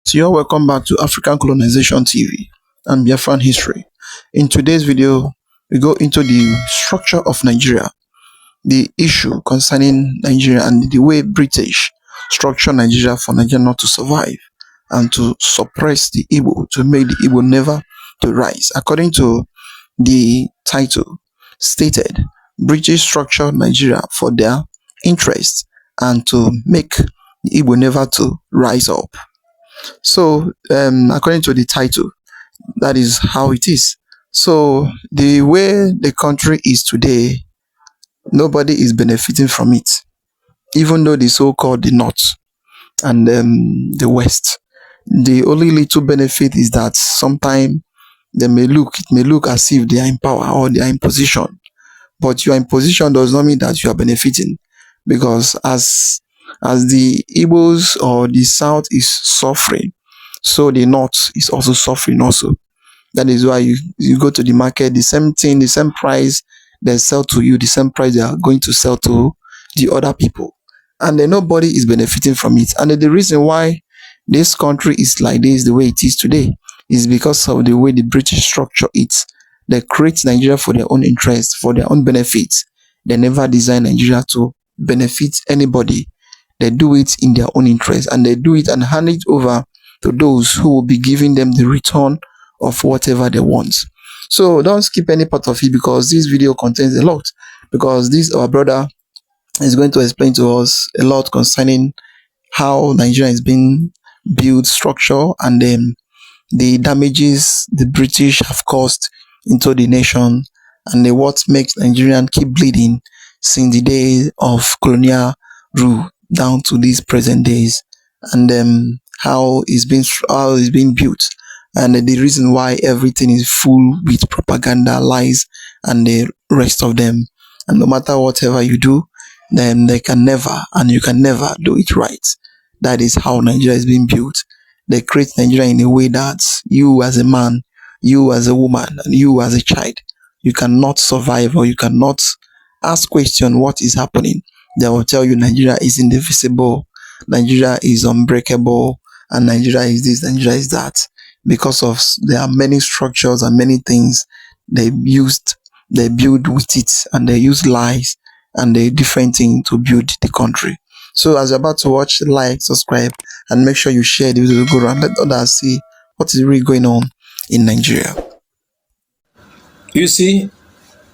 So you're welcome back to African Colonization TV and Biafran History. In today's video, we go into the structure of Nigeria, the issue concerning Nigeria and the way British structure Nigeria for Nigeria not to survive and to suppress the Igbo, to make the Igbo never to rise. According to the title stated, British structure Nigeria for their interest and to make the Igbo never to rise up. So, according to the title, that is how it is. So, the way the country is today, nobody is benefiting from it, even though the so-called the North and the West. The only little benefit is that sometimes it may look as if they are in power or they are in position. But your imposition does not mean that you are benefiting, because as the Igbos or the South is suffering, so the North is also suffering also. That is why you go to the market, the same thing, the same price they sell to you, the same price they are going to sell to the other people. And then nobody is benefiting from it. And the reason why this country is like this, the way it is today, is because of the way the British structure it. They create Nigeria for their own interest, for their own benefit. They never design Nigeria to benefit anybody. They do it in their own interest, and they do it and hand it over to those who will be giving them the return of whatever they want. So don't skip any part of it, because this video contains a lot. Because this our brother is going to explain to us a lot concerning how Nigeria is being built, structure, and then the damages the British have caused into the nation, and what makes Nigerian keep bleeding since the days of colonial rule down to these present days, and how it's being built, and the reason why everything is full with propaganda, lies, and the rest of them. And no matter whatever you do, then they can never, and you can never do it right. That is how Nigeria is being built. They create Nigeria in a way that you as a man, you as a woman, and you as a child, you cannot survive, or you cannot ask question what is happening. They will tell you Nigeria is indivisible, Nigeria is unbreakable, and Nigeria is this, Nigeria is that, because of there are many structures and many things they build with it, and they use lies and the different things to build the country. So as you're about to watch, like, subscribe, and make sure you share the video, go around, let others see what is really going on in Nigeria. You see,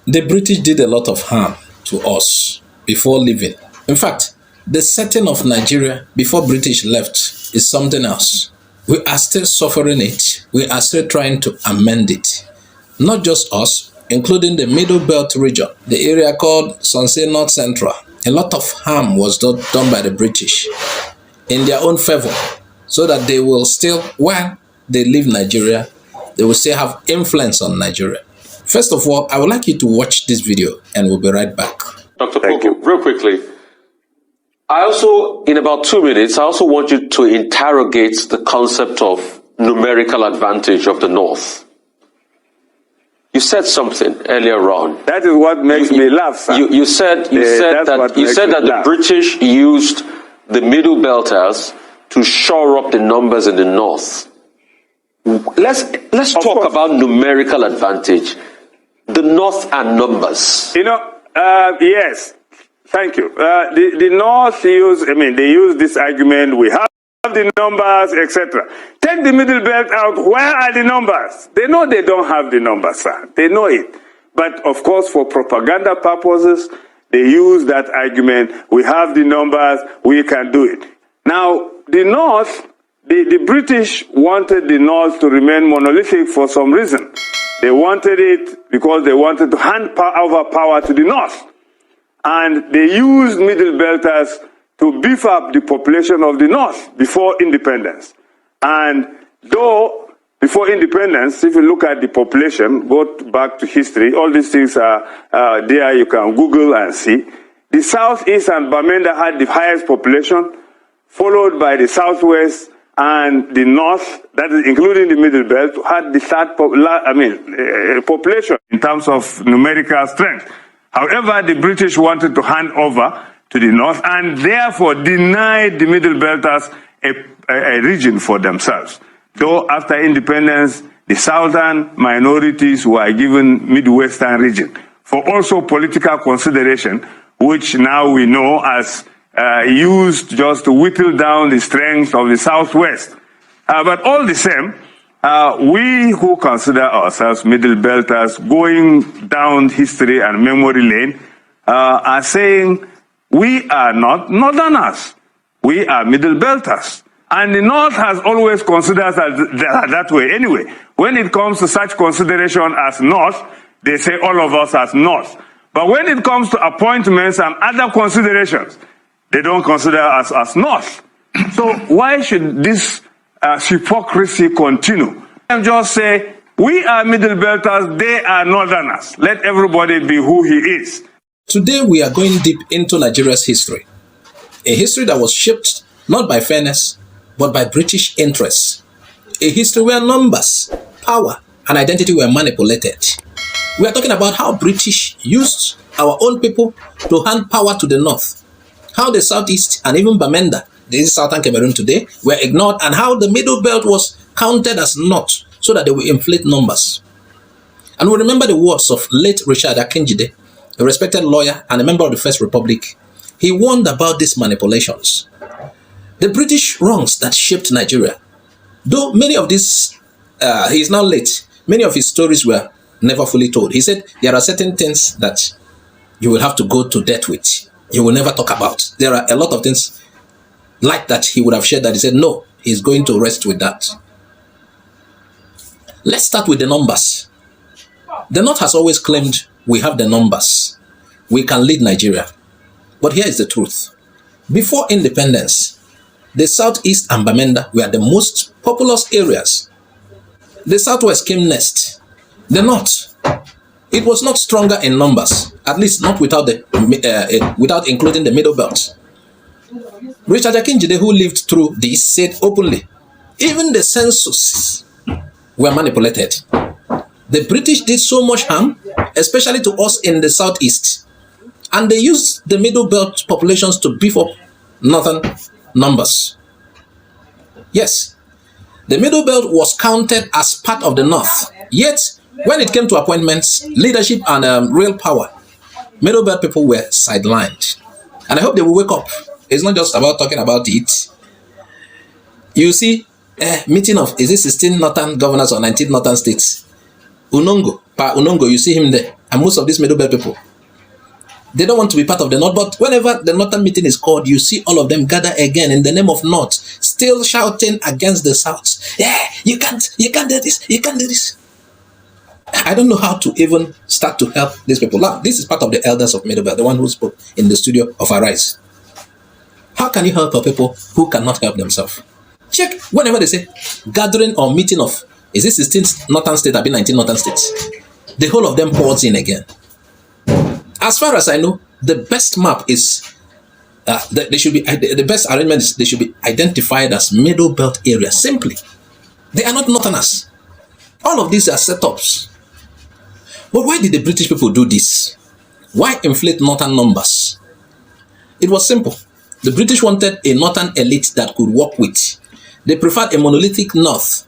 the British did a lot of harm to us before leaving. In fact, the setting of Nigeria before British left is something else. We are still suffering it. We are still trying to amend it. Not just us, including the Middle Belt region, the area called Sonse North Central. A lot of harm was done by the British in their own favor, so that they will still, while they leave Nigeria, they will still have influence on Nigeria. First of all, I would like you to watch this video, and we'll be right back. Dr. Poku, real quickly, I also, in about 2 minutes, I also want you to interrogate the concept of numerical advantage of the North. You said something earlier on. That is what makes me laugh, sir. You said that the British used the Middle Belters to shore up the numbers in the North. Let's talk about numerical advantage. The North and numbers. Yes. Thank you. The North they use this argument. We have the numbers, etc. Take the Middle Belt out. Where are the numbers? They know they don't have the numbers, sir. They know it. But of course, for propaganda purposes, they use that argument. We have the numbers. We can do it. Now, the North, the British wanted the North to remain monolithic for some reason. They wanted it because they wanted to hand over power to the North. And they used Middle Belters to beef up the population of the North before independence. And though before independence, if you look at the population, go back to history, all these things are there, you can Google and see. The Southeast and Bamenda had the highest population, followed by the Southwest, and the North, that is including the Middle Belt, had the third population in terms of numerical strength. However, the British wanted to hand over to the North and therefore denied the Middle Belters a region for themselves. Though after independence, the southern minorities were given Midwestern region for also political consideration, which now we know as used just to whittle down the strength of the Southwest. But all the same, we who consider ourselves Middle Belters going down history and memory lane are saying we are not Northerners. We are Middle Belters. And the North has always considered us that way anyway. When it comes to such consideration as North, they say all of us as North. But when it comes to appointments and other considerations, they don't consider us as North. So why should this hypocrisy continue? And just say, we are Middle Belters, they are Northerners. Let everybody be who he is. Today we are going deep into Nigeria's history. A history that was shaped not by fairness, but by British interests. A history where numbers, power, and identity were manipulated. We are talking about how British used our own people to hand power to the north. How the southeast and even Bamenda, this is southern Cameroon today, were ignored, and how the middle belt was counted as north so that they would inflate numbers. And we remember the words of late Richard Akinjide, a respected lawyer and a member of the First Republic. He warned about these manipulations. The British wrongs that shaped Nigeria. Though many of these, he is now late, many of his stories were never fully told. He said there are certain things that you will have to go to death with. You will never talk about. There are a lot of things like that he would have shared that he said, no, he's going to rest with that. Let's start with the numbers. The North has always claimed we have the numbers. We can lead Nigeria. But here is the truth. Before independence, the Southeast and Bamenda were the most populous areas. The Southwest came next. The North, it was not stronger in numbers, at least not without without including the Middle Belt. Richard Akinjide, who lived through this, said openly, even the censuses were manipulated. The British did so much harm, especially to us in the Southeast, and they used the Middle Belt populations to beef up northern numbers. Yes, the Middle Belt was counted as part of the North, yet when it came to appointments, leadership, and real power, Middle Belt people were sidelined. And I hope they will wake up. It's not just about talking about it. You see, meeting of, is it 16 northern governors or 19 northern states? Unongo, Pa Unongo, you see him there. And most of these Middle Belt people, they don't want to be part of the North. But whenever the northern meeting is called, you see all of them gather again in the name of North, still shouting against the South. Yeah, you can't do this, you can't do this. I don't know how to even start to help these people. Now, this is part of the elders of Middle Belt, the one who spoke in the studio of Arise. How can you help a people who cannot help themselves? Check whenever they say gathering or meeting of, is it 16 northern states, or 19 northern states? The whole of them pours in again. As far as I know, the best map is, they should be, the best arrangement is they should be identified as Middle Belt area. Simply, they are not northerners. All of these are setups. But why did the British people do this? Why inflate northern numbers? It was simple. The British wanted a northern elite that could work with. They preferred a monolithic north,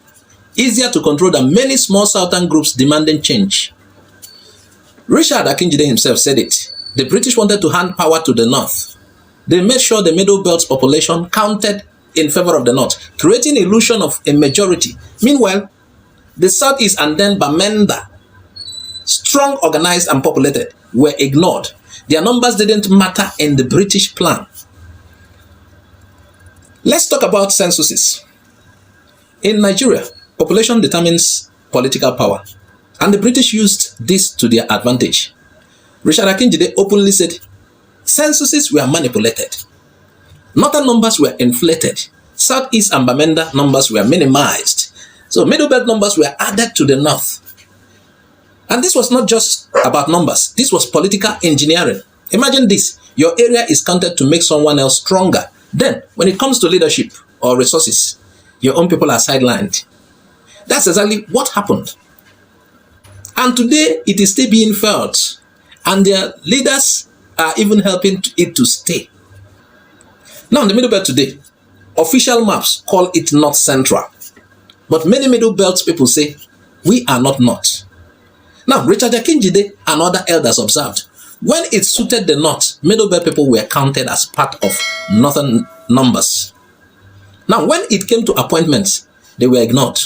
easier to control than many small southern groups demanding change. Richard Akinjide himself said it. The British wanted to hand power to the north. They made sure the Middle Belt's population counted in favor of the north, creating illusion of a majority. Meanwhile, the Southeast and then Bamenda, strong, organized, and populated, were ignored. Their numbers didn't matter in the British plan. Let's talk about censuses. In Nigeria, population determines political power, and the British used this to their advantage. Richard Akinjide openly said, censuses were manipulated. Northern numbers were inflated. Southeast and Bamenda numbers were minimized. So Middle Belt numbers were added to the north. And this was not just about numbers. This was political engineering. Imagine this. Your area is counted to make someone else stronger. Then, when it comes to leadership or resources, your own people are sidelined. That's exactly what happened. And today, it is still being felt. And their leaders are even helping it to stay. Now, in the Middle Belt today, Official maps call it North Central. But many Middle Belt people say, we are not North. Now, Richard Akinjide and other elders observed, when it suited the North, Middle Belt people were counted as part of Northern numbers. Now, when it came to appointments, they were ignored.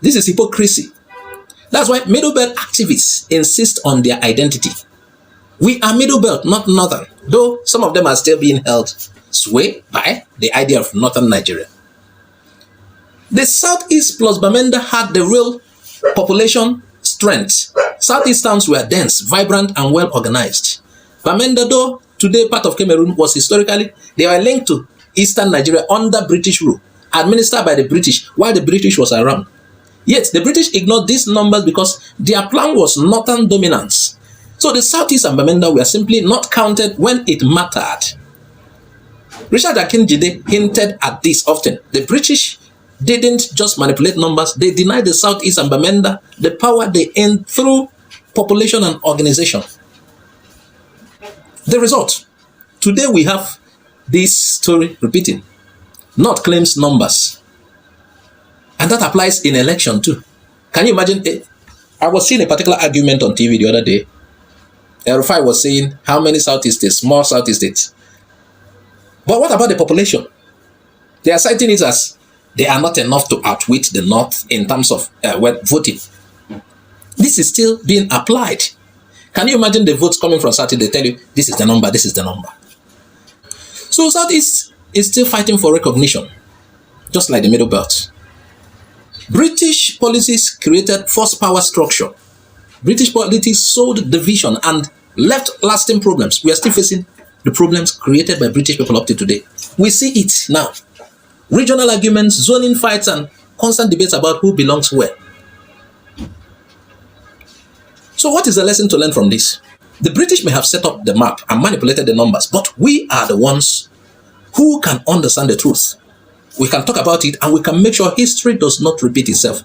This is hypocrisy. That's why Middle Belt activists insist on their identity. We are Middle Belt, not Northern, though some of them are still being held sway by the idea of Northern Nigeria. The Southeast plus Bamenda had the real population strength. Southeast towns were dense, vibrant, and well organized. Bamenda, though today part of Cameroon, was historically, they were linked to Eastern Nigeria under British rule, administered by the British while the British was around. Yet the British ignored these numbers because their plan was Northern dominance. So the Southeast and Bamenda were simply not counted when it mattered. Richard Akinjide hinted at this often. The British didn't just manipulate numbers, they denied the Southeast and Bamenda the power they earned through population and organization. The result, today we have this story repeating. North claims numbers. And that applies in election too. Can you imagine? I was seeing a particular argument on TV the other day. Rufai was saying how many Southeast states, small Southeast states. But what about the population? They are citing it as they are not enough to outwit the North in terms of voting. This is still being applied. Can you imagine the votes coming from Southeast? They tell you, this is the number, this is the number. So Southeast is still fighting for recognition, just like the Middle Belt. British policies created force power structure. British politics sowed division and left lasting problems. We are still facing the problems created by British people up to today. We see it now. Regional arguments, zoning fights, and constant debates about who belongs where. So what is the lesson to learn from this? The British may have set up the map and manipulated the numbers, but we are the ones who can understand the truth. We can talk about it and we can make sure history does not repeat itself.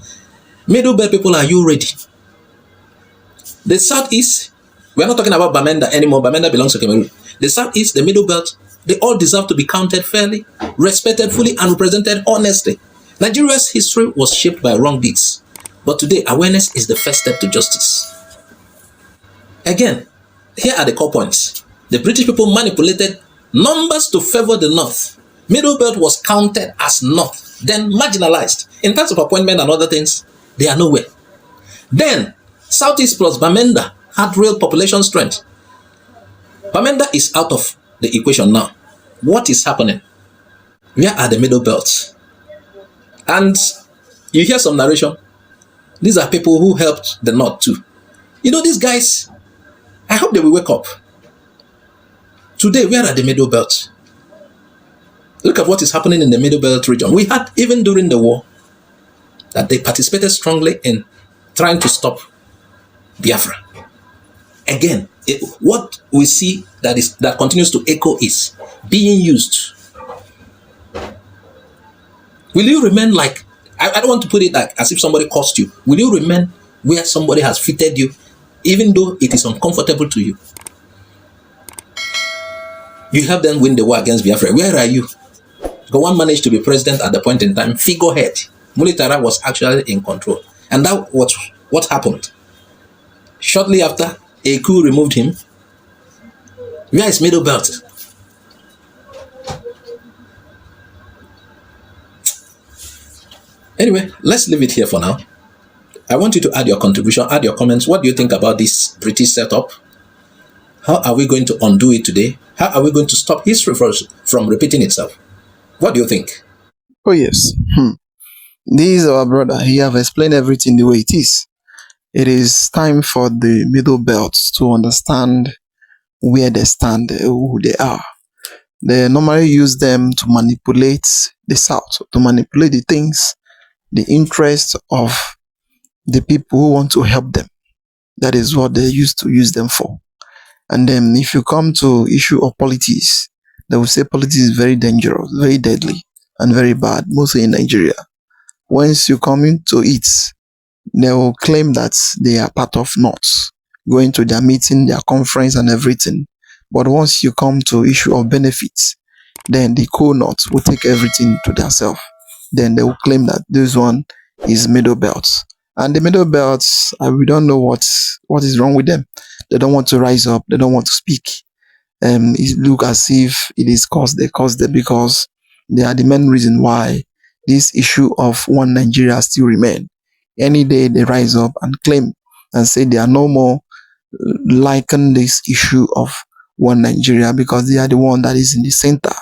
Middle Belt people, are you ready? The Southeast, we are not talking about Bamenda anymore. Bamenda belongs to Cameroon. The Southeast, the Middle Belt, they all deserve to be counted fairly, respected fully, and represented honestly. Nigeria's history was shaped by wrong deeds, but today awareness is the first step to justice. Again, here are the core points. The British people manipulated numbers to favor the North. Middle Belt was counted as North, then marginalized. In terms of appointment and other things, they are nowhere. Then, Southeast plus Bamenda had real population strength. Bamenda is out of the equation now. What is happening? Where are the Middle Belts? And you hear some narration. These are people who helped the North too. You know, these guys, I hope they will wake up. Today, where are the Middle Belts? Look at what is happening in the Middle Belt region. We had, even during the war, that they participated strongly in trying to stop Biafra. Again, what we see that continues to echo is being used. Will you remain like, I don't want to put it like as if somebody cost you. Will you remain where somebody has fitted you, even though it is uncomfortable to you? You help them win the war against Biafra. Where are you? Gowon managed to be president at the point in time, figurehead. Mulitara was actually in control. And that was what happened. Shortly after, Ekumeku removed him. Where is Middle Belt? Anyway, let's leave it here for now. I want you to add your contribution, add your comments. What do you think about this British setup? How are we going to undo it today? How are we going to stop history from repeating itself? What do you think? Oh yes. This is our brother. He have explained everything the way it is. It is time for the Middle Belts to understand where they stand, who they are. They normally use them to manipulate the South, to manipulate the things, the interests of the people who want to help them. That is what they used to use them for. And then if you come to issue of politics, they will say politics is very dangerous, very deadly, and very bad, mostly in Nigeria. Once you come into it, they will claim that they are part of North, going to their meeting, their conference and everything. But once you come to issue of benefits, then the co-north will take everything to themselves. Then they will claim that this one is middle belts. And the middle belts, we don't know what is wrong with them. They don't want to rise up. They don't want to speak. It look as if it is they caused them because they are the main reason why this issue of one Nigeria still remain. Any day they rise up and claim and say they are no more liken this issue of one Nigeria because they are the one that is in the center.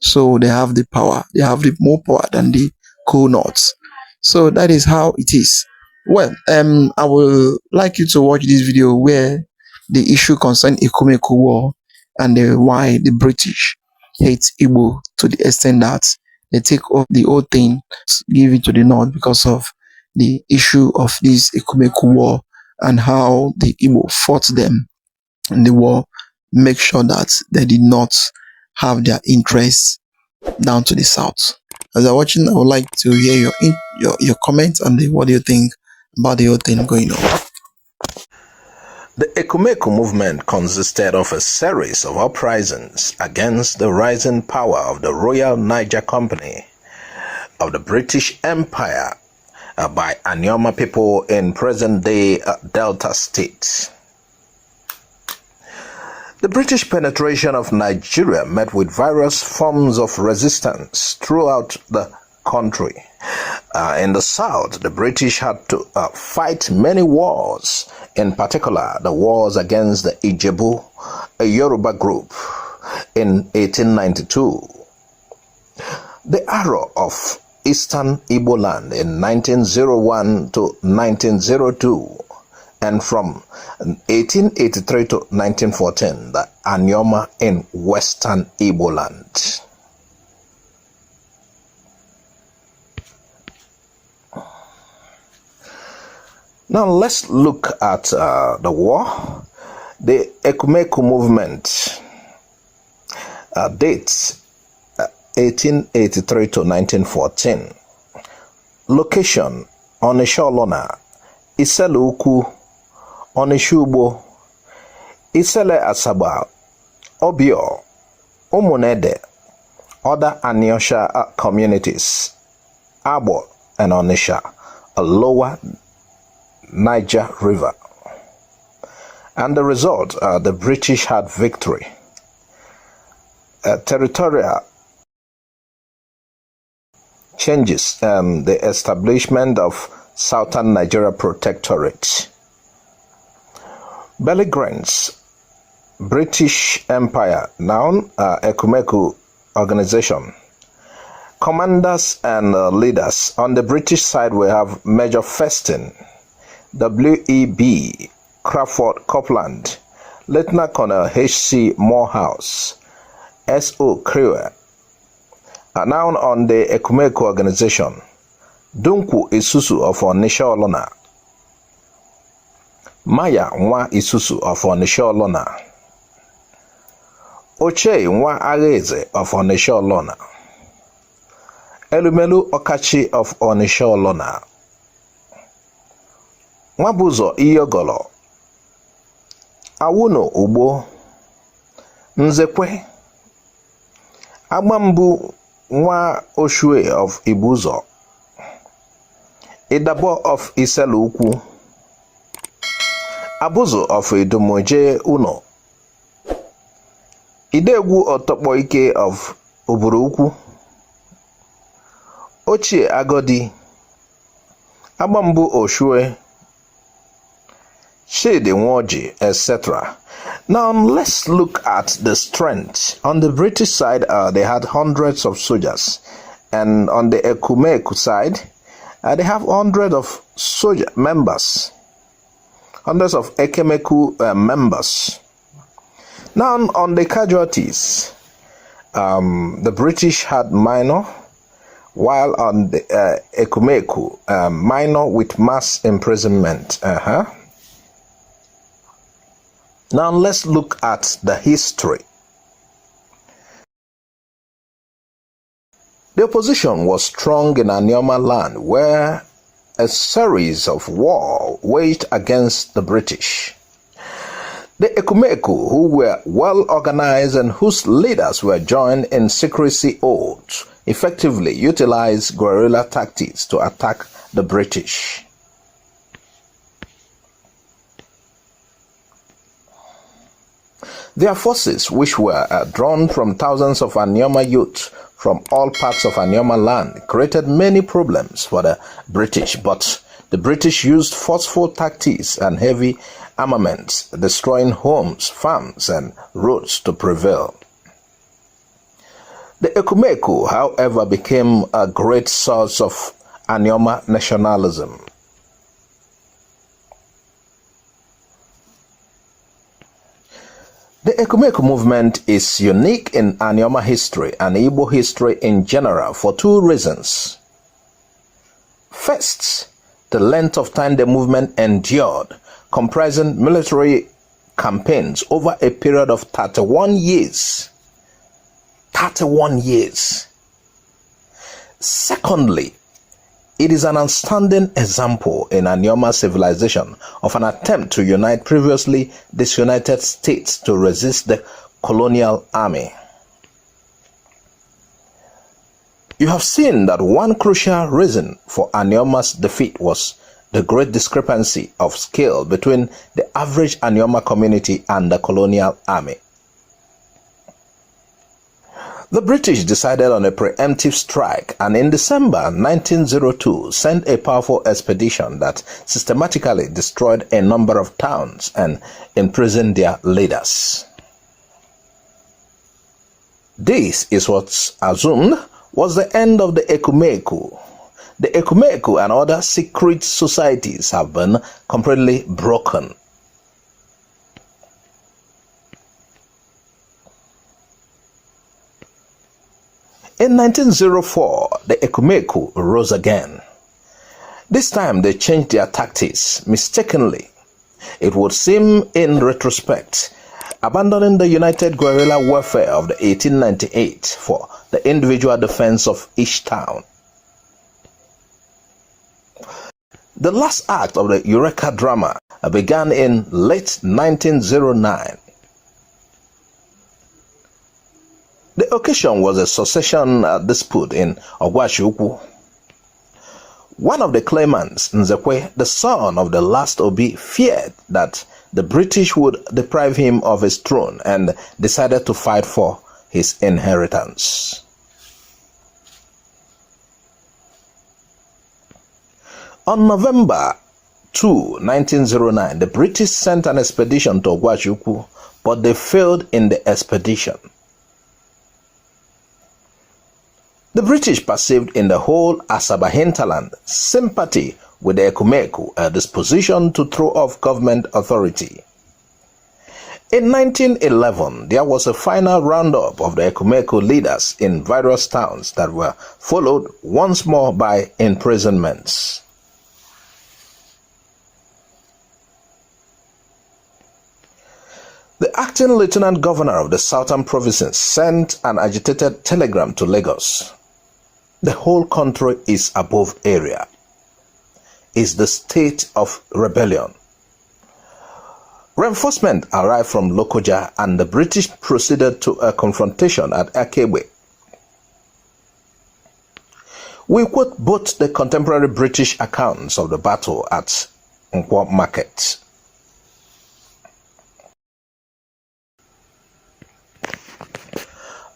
So they have the power. They have the more power than the co-north. So that is how it is. Well, I will like you to watch this video where the issue concerns Ekumeku War and why the British hate Igbo to the extent that they take off the whole thing, give it to the North because of the issue of this Ekumeku War and how the Igbo fought them in the war, make sure that they did not have their interests down to the south. As you're watching, I would like to hear your comments and what do you think about the whole thing going on. The Ekumeku movement consisted of a series of uprisings against the rising power of the Royal Niger Company of the British Empire by Anioma people in present-day Delta State. The British penetration of Nigeria met with various forms of resistance throughout the country. In the south, the British had to fight many wars, in particular the wars against the Ijebu, a Yoruba group, in 1892. The arrow of Eastern Igbo land in 1901 to 1902, and from 1883 to 1914, the Anioma in Western Igbo land. Now let's look at the war. The Ekumeku movement dates 1883 to 1914. Location: Onisha-Olona, Isele Ukwu, Onisha-Ugbo, Isele Asaba, Obio, Umunede, other Aniosha communities, Abo and Onisha, a lower Niger River. And the result, the British had victory. Territorial changes, the establishment of Southern Nigeria Protectorate. Belligerents, British Empire, now Ekumeku organization. Commanders and leaders. On the British side, we have Major Festin, W.E.B. Crawford Copeland, Lieutenant Colonel H.C. Morehouse, S.O. Crewe. Now on the Ekumeku organization, Dunku Isusu of Onisha-Olona, Maya Nwa Isusu of Onisha-Olona, Oche Nwa Areze of Onisha-Olona, Elumelu Okachi of Onisha-Olona, Nwabuzo Iyogolo, Awuno Ugbo, Nzekwe, Agbambu Nwa Oshue of Ibuzo, Idabo of Isele Ukwu, Abuzo of Idumoje Uno, Idegwu Otokpoike of Oburu Ukwu, Ochie Agodi, Agbambu Oshue, Shade Nwoji, etc. Now let's look at the strength. On the British side, they had hundreds of soldiers, and on the Ekumeku side, they have hundreds of soldier members, hundreds of Ekumeku members. Now on the casualties, the British had minor, while on the Ekumeku, minor with mass imprisonment. Now let's look at the history. The opposition was strong in Anioma land, where a series of wars waged against the British. The Ekumeku, who were well organized and whose leaders were joined in secrecy oaths, effectively utilized guerrilla tactics to attack the British. Their forces, which were drawn from thousands of Anioma youths from all parts of Anioma land, created many problems for the British, but the British used forceful tactics and heavy armaments, destroying homes, farms, and roads to prevail. The Ekumeku, however, became a great source of Anioma nationalism. The Ekumeku movement is unique in Anioma history and Igbo history in general for two reasons. First, the length of time the movement endured, comprising military campaigns over a period of 31 years. 31 years. Secondly, it is an outstanding example in Anioma civilization of an attempt to unite previously disunited states to resist the colonial army. You have seen that one crucial reason for Anioma's defeat was the great discrepancy of skill between the average Anioma community and the colonial army. The British decided on a preemptive strike and in December 1902 sent a powerful expedition that systematically destroyed a number of towns and imprisoned their leaders. This is what's assumed was the end of the Ekumeku. The Ekumeku and other secret societies have been completely broken. In 1904, the Ekumeku rose again. This time they changed their tactics mistakenly. It would seem in retrospect, abandoning the united guerrilla warfare of the 1898 for the individual defense of each town. The last act of the Eureka drama began in late 1909. The occasion was a succession dispute in Ogwashiukwu. One of the claimants, Nzekwe, the son of the last Obi, feared that the British would deprive him of his throne and decided to fight for his inheritance. On November 2, 1909, the British sent an expedition to Ogwashiukwu, but they failed in the expedition. The British perceived in the whole Asaba hinterland sympathy with the Ekumeku, a disposition to throw off government authority. In 1911, there was a final roundup of the Ekumeku leaders in various towns that were followed once more by imprisonments. The acting lieutenant governor of the southern provinces sent an agitated telegram to Lagos. The whole country is above area. Is the state of rebellion. Reinforcement arrived from Lokoja and the British proceeded to a confrontation at Akebe. We quote both the contemporary British accounts of the battle at Nkwo Market.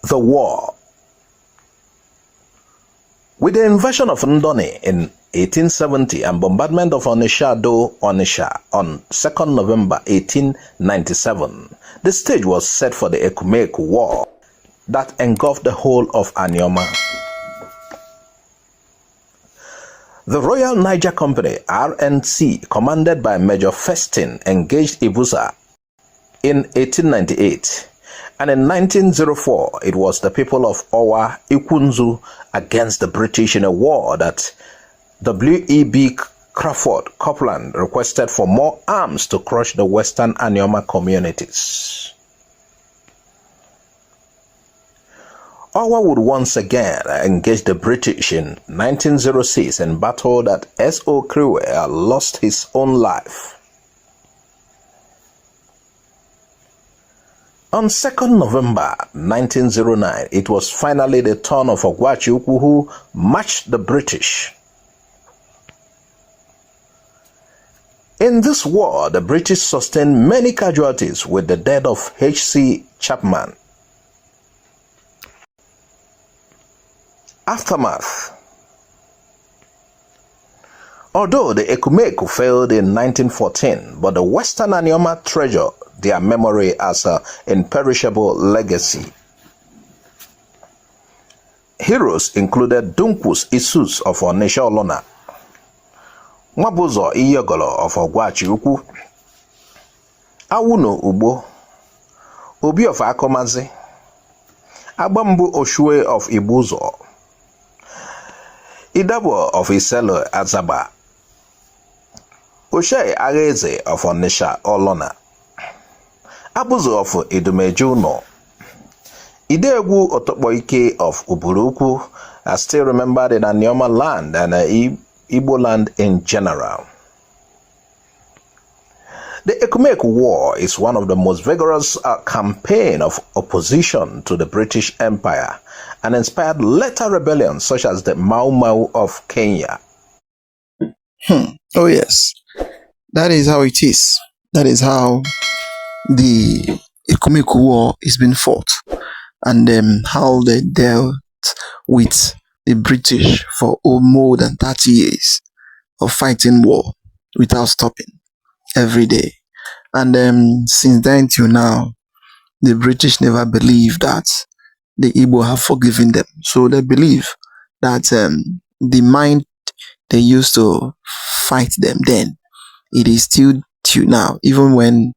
The war. With the invasion of Ndoni in 1870 and bombardment of Onisha on 2nd November 1897, the stage was set for the Ekumeku War that engulfed the whole of Anioma. The Royal Niger Company, RNC, commanded by Major Festin, engaged Ibusa in 1898. And in 1904, it was the people of Owa Ikunzu against the British in a war that W.E.B. Crawford Copeland requested for more arms to crush the Western Anioma communities. Owa would once again engage the British in 1906 in battle that S.O. Kriwe lost his own life. On 2nd November 1909, it was finally the turn of Ogwachiukwu, who matched the British. In this war, the British sustained many casualties with the death of H.C. Chapman. Aftermath. Although the Ekumeku failed in 1914, but the Western Anioma treasure their memory as an imperishable legacy. Heroes included Dunkus Isus of Onisha Olona, Mwabuzo Iyogolo of Ogwachiukwu, Awuno Ubo, Obi of Akomazi, Abambu Oshue of Ibuzo, Idabo of Iselo Azaba, Oshe Areze of Onisha Olona, Abuzo of Idumejuno, Idegwu Otokboike of Uburuku are still remembered in Anioma land and Igbo land in general. The Ekumeku War is one of the most vigorous campaign of opposition to the British Empire and inspired later rebellions such as the Mau Mau of Kenya. Oh yes, that is how it is. That is how the Ekumeku War is being fought, and how they dealt with the British for more than 30 years of fighting war without stopping every day. And since then till now, the British never believed that the Igbo have forgiven them. So they believe that the mind they used to fight them then, it is still till now. Even when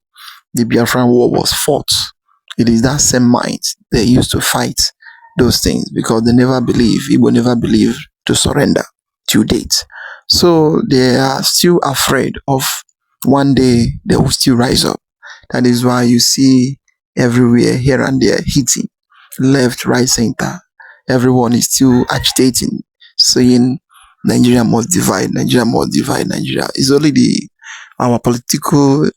the Biafran War was fought, it is that same mind they used to fight those things, because they never believe, Igbo never believe to surrender to date. So they are still afraid of one day they will still rise up. That is why you see everywhere, here and there, hitting left, right, center. Everyone is still agitating, saying Nigeria must divide, Nigeria must divide, Nigeria. It's only our political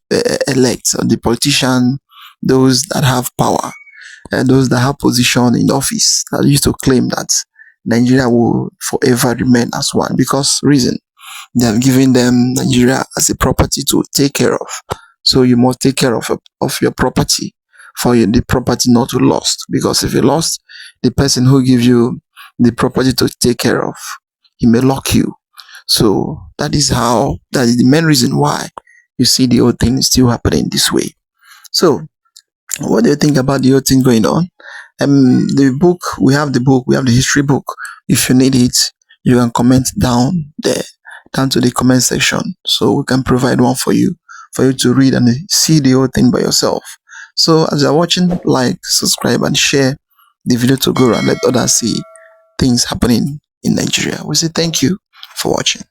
elect, or the politician, those that have power, those that have position in office, that used to claim that Nigeria will forever remain as one, because reason, they have given them Nigeria as a property to take care of. So you must take care of your property for the property not to lost, because if you lost, the person who gives you the property to take care of, he may lock you. So that is the main reason why you see the whole thing is still happening this way. So what do you think about the whole thing going on? The book, we have the history book. If you need it, you can comment down there, down to the comment section, so we can provide one for you to read and see the whole thing by yourself. So as you're watching, like, subscribe, and share the video to go and let others see things happening in Nigeria. We say thank you for watching.